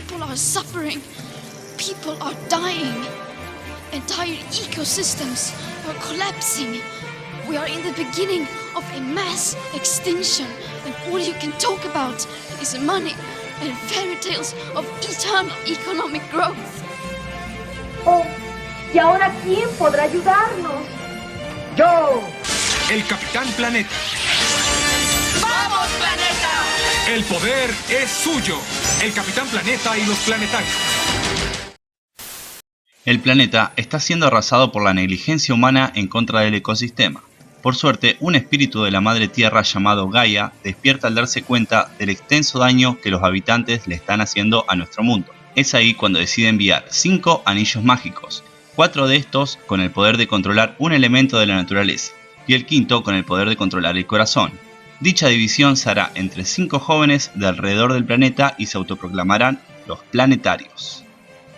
People are suffering. People are dying. Entire ecosystems are collapsing. We are in the beginning of a mass extinction, and all you can talk about is money and fairy tales of eternal economic growth. Oh, ¿y ahora quién podrá ayudarnos? ¡Yo! El Capitán Planeta. ¡Vamos, planeta! El poder es suyo. El Capitán Planeta y los planetarios. El planeta está siendo arrasado por la negligencia humana en contra del ecosistema. Por suerte, un espíritu de la Madre Tierra llamado Gaia despierta al darse cuenta del extenso daño que los habitantes le están haciendo a nuestro mundo. Es ahí cuando decide enviar 5 anillos mágicos, 4 de estos con el poder de controlar un elemento de la naturaleza, y el quinto con el poder de controlar el corazón. Dicha división se hará entre 5 jóvenes de alrededor del planeta y se autoproclamarán los planetarios.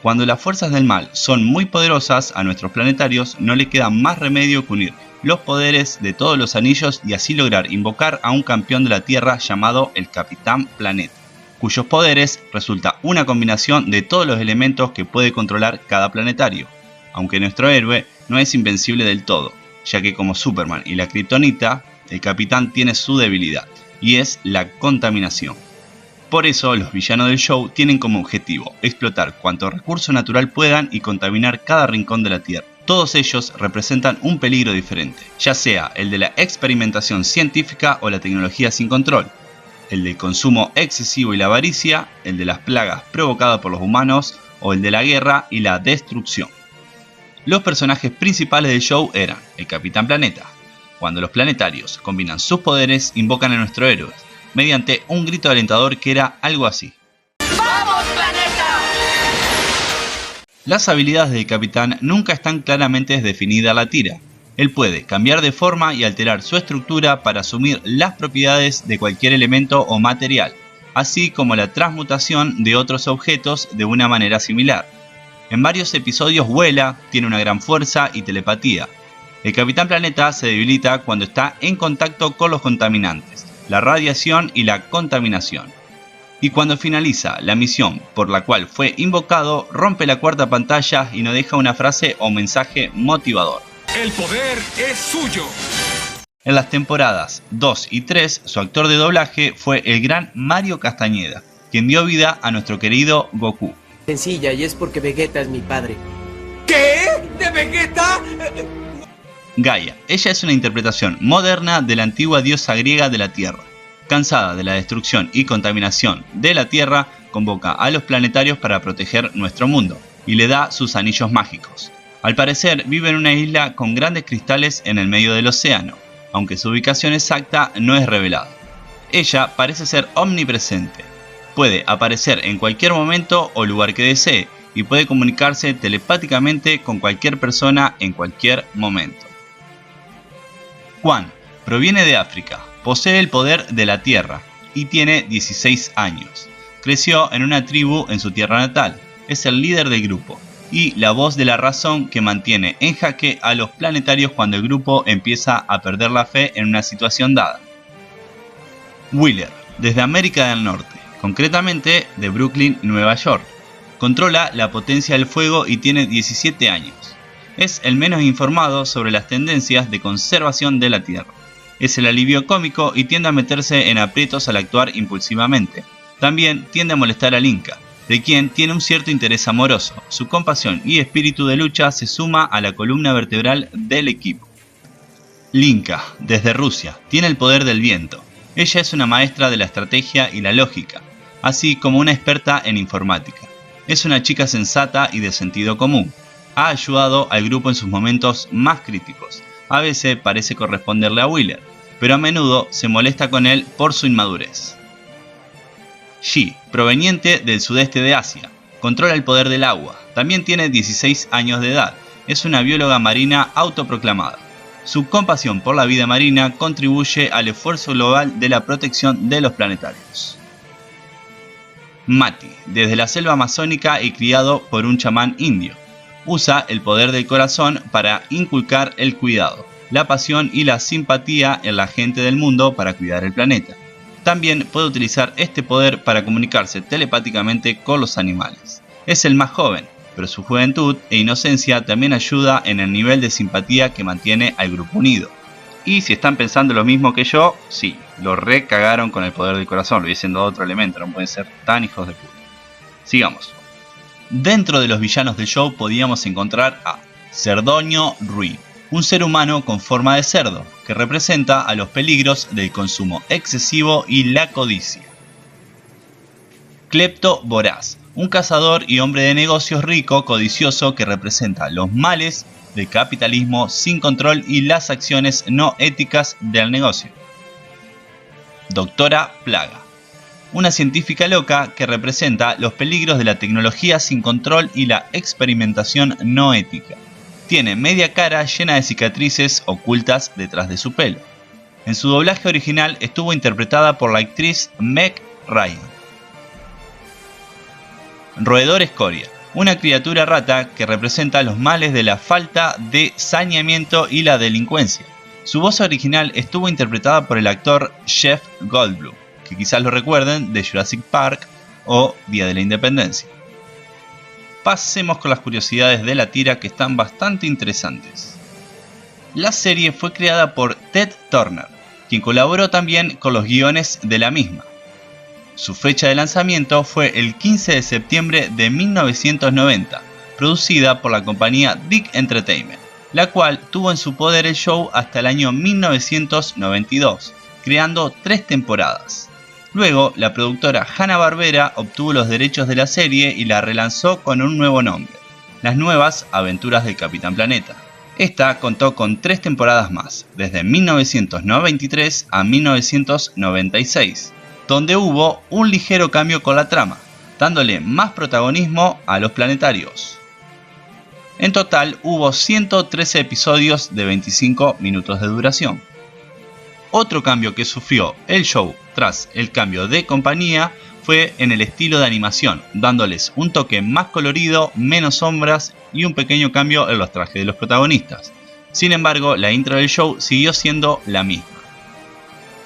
Cuando las fuerzas del mal son muy poderosas, a nuestros planetarios no le queda más remedio que unir los poderes de todos los anillos y así lograr invocar a un campeón de la Tierra llamado el Capitán Planeta, cuyos poderes resulta una combinación de todos los elementos que puede controlar cada planetario, aunque nuestro héroe no es invencible del todo, ya que como Superman y la Kryptonita, el Capitán tiene su debilidad, y es la contaminación. Por eso los villanos del show tienen como objetivo explotar cuanto recurso natural puedan y contaminar cada rincón de la Tierra. Todos ellos representan un peligro diferente, ya sea el de la experimentación científica o la tecnología sin control, el del consumo excesivo y la avaricia, el de las plagas provocadas por los humanos o el de la guerra y la destrucción. Los personajes principales del show eran el Capitán Planeta. Cuando los planetarios combinan sus poderes, invocan a nuestro héroe mediante un grito alentador que era algo así. ¡Vamos, planeta! Las habilidades del Capitán nunca están claramente definidas a la tira. Él puede cambiar de forma y alterar su estructura para asumir las propiedades de cualquier elemento o material, así como la transmutación de otros objetos de una manera similar. En varios episodios vuela, tiene una gran fuerza y telepatía. El Capitán Planeta se debilita cuando está en contacto con los contaminantes, la radiación y la contaminación. Y cuando finaliza la misión por la cual fue invocado, rompe la cuarta pantalla y nos deja una frase o mensaje motivador. El poder es suyo. En las temporadas 2 y 3, su actor de doblaje fue el gran Mario Castañeda, quien dio vida a nuestro querido Goku. Sencilla, y es porque Vegeta es mi padre. ¿Qué? ¿De Vegeta? Gaia. Ella es una interpretación moderna de la antigua diosa griega de la Tierra. Cansada de la destrucción y contaminación de la Tierra, convoca a los planetarios para proteger nuestro mundo y le da sus anillos mágicos. Al parecer vive en una isla con grandes cristales en el medio del océano, aunque su ubicación exacta no es revelada. Ella parece ser omnipresente. Puede aparecer en cualquier momento o lugar que desee y puede comunicarse telepáticamente con cualquier persona en cualquier momento. Juan proviene de África, posee el poder de la tierra y tiene 16 años. Creció en una tribu en su tierra natal, es el líder del grupo y la voz de la razón que mantiene en jaque a los planetarios cuando el grupo empieza a perder la fe en una situación dada. Wheeler, desde América del Norte, concretamente de Brooklyn, Nueva York, controla la potencia del fuego y tiene 17 años. Es el menos informado sobre las tendencias de conservación de la Tierra. Es el alivio cómico y tiende a meterse en aprietos al actuar impulsivamente. También tiende a molestar al Inca, de quien tiene un cierto interés amoroso. Su compasión y espíritu de lucha se suma a la columna vertebral del equipo. Linka, desde Rusia, tiene el poder del viento. Ella es una maestra de la estrategia y la lógica, así como una experta en informática. Es una chica sensata y de sentido común. Ha ayudado al grupo en sus momentos más críticos. A veces parece corresponderle a Wheeler, pero a menudo se molesta con él por su inmadurez. Shi, proveniente del sudeste de Asia, controla el poder del agua. También tiene 16 años de edad. Es una bióloga marina autoproclamada. Su compasión por la vida marina contribuye al esfuerzo global de la protección de los planetarios. Mati, desde la selva amazónica y criado por un chamán indio. Usa el poder del corazón para inculcar el cuidado, la pasión y la simpatía en la gente del mundo para cuidar el planeta. También puede utilizar este poder para comunicarse telepáticamente con los animales. Es el más joven, pero su juventud e inocencia también ayuda en el nivel de simpatía que mantiene al grupo unido. Y si están pensando lo mismo que yo, sí, lo recagaron con el poder del corazón, lo hubiesen dado otro elemento, no pueden ser tan hijos de puta. Sigamos. Dentro de los villanos del show podíamos encontrar a Cerdoño Rui, un ser humano con forma de cerdo, que representa a los peligros del consumo excesivo y la codicia. Clepto Voraz, un cazador y hombre de negocios rico, codicioso, que representa los males del capitalismo sin control y las acciones no éticas del negocio. Doctora Plaga, una científica loca que representa los peligros de la tecnología sin control y la experimentación no ética. Tiene media cara llena de cicatrices ocultas detrás de su pelo. En su doblaje original estuvo interpretada por la actriz Meg Ryan. Roedor Escoria, una criatura rata que representa los males de la falta de saneamiento y la delincuencia. Su voz original estuvo interpretada por el actor Jeff Goldblum, que quizás lo recuerden de Jurassic Park o Día de la Independencia. Pasemos con las curiosidades de la tira, que están bastante interesantes. La serie fue creada por Ted Turner, quien colaboró también con los guiones de la misma. Su fecha de lanzamiento fue el 15 de septiembre de 1990, producida por la compañía Dick Entertainment, la cual tuvo en su poder el show hasta el año 1992, creando 3 temporadas. Luego, la productora Hanna-Barbera obtuvo los derechos de la serie y la relanzó con un nuevo nombre, Las Nuevas Aventuras del Capitán Planeta. Esta contó con 3 temporadas más, desde 1993 a 1996, donde hubo un ligero cambio con la trama, dándole más protagonismo a los planetarios. En total hubo 113 episodios de 25 minutos de duración. Otro cambio que sufrió el show tras el cambio de compañía fue en el estilo de animación, dándoles un toque más colorido, menos sombras y un pequeño cambio en los trajes de los protagonistas. Sin embargo, la intro del show siguió siendo la misma.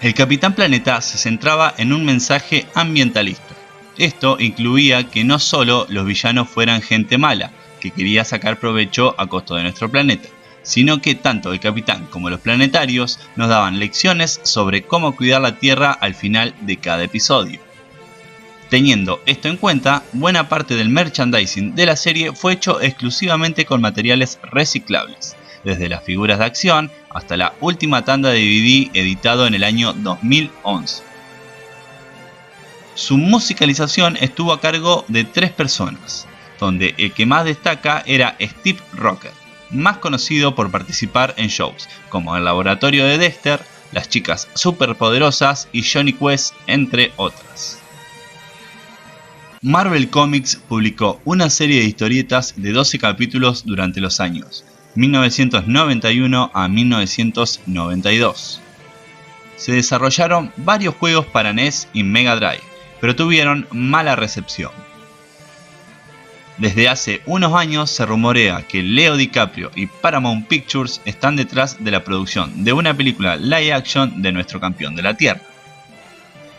El Capitán Planeta se centraba en un mensaje ambientalista. Esto incluía que no solo los villanos fueran gente mala, que quería sacar provecho a costo de nuestro planeta, sino que tanto el Capitán como los planetarios nos daban lecciones sobre cómo cuidar la Tierra al final de cada episodio. Teniendo esto en cuenta, buena parte del merchandising de la serie fue hecho exclusivamente con materiales reciclables, desde las figuras de acción hasta la última tanda de DVD editado en el año 2011. Su musicalización estuvo a cargo de 3 personas, donde el que más destaca era Steve Rocker, más conocido por participar en shows como El Laboratorio de Dexter, Las Chicas Superpoderosas y Johnny Quest, entre otras. Marvel Comics publicó una serie de historietas de 12 capítulos durante los años 1991 a 1992. Se desarrollaron varios juegos para NES y Mega Drive, pero tuvieron mala recepción. Desde hace unos años se rumorea que Leo DiCaprio y Paramount Pictures están detrás de la producción de una película live action de nuestro campeón de la Tierra.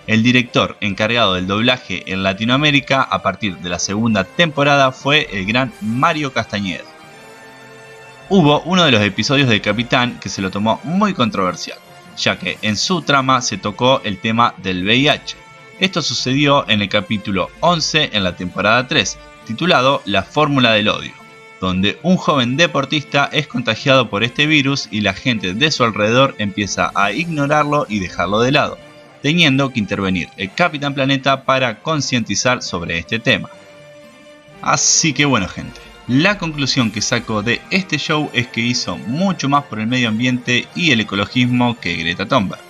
El director encargado del doblaje en Latinoamérica a partir de la segunda temporada fue el gran Mario Castañeda. Hubo uno de los episodios del Capitán que se lo tomó muy controversial, ya que en su trama se tocó el tema del VIH. Esto sucedió en el capítulo 11 en la temporada 3, titulado La Fórmula del Odio, donde un joven deportista es contagiado por este virus y la gente de su alrededor empieza a ignorarlo y dejarlo de lado, teniendo que intervenir el Capitán Planeta para concientizar sobre este tema. Así que bueno, gente, la conclusión que saco de este show es que hizo mucho más por el medio ambiente y el ecologismo que Greta Thunberg,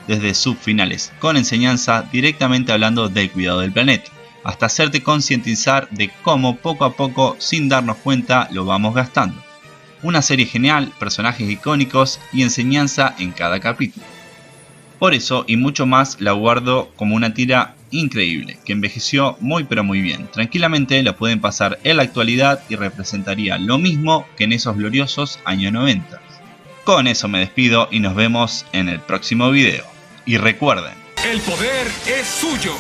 desde sus finales con enseñanza directamente hablando del cuidado del planeta, hasta hacerte concientizar de cómo poco a poco, sin darnos cuenta, lo vamos gastando. Una serie genial, personajes icónicos y enseñanza en cada capítulo. Por eso y mucho más la guardo como una tira increíble, que envejeció muy pero muy bien. Tranquilamente la pueden pasar en la actualidad y representaría lo mismo que en esos gloriosos años 90. Con eso me despido y nos vemos en el próximo video. Y recuerden, El poder es suyo.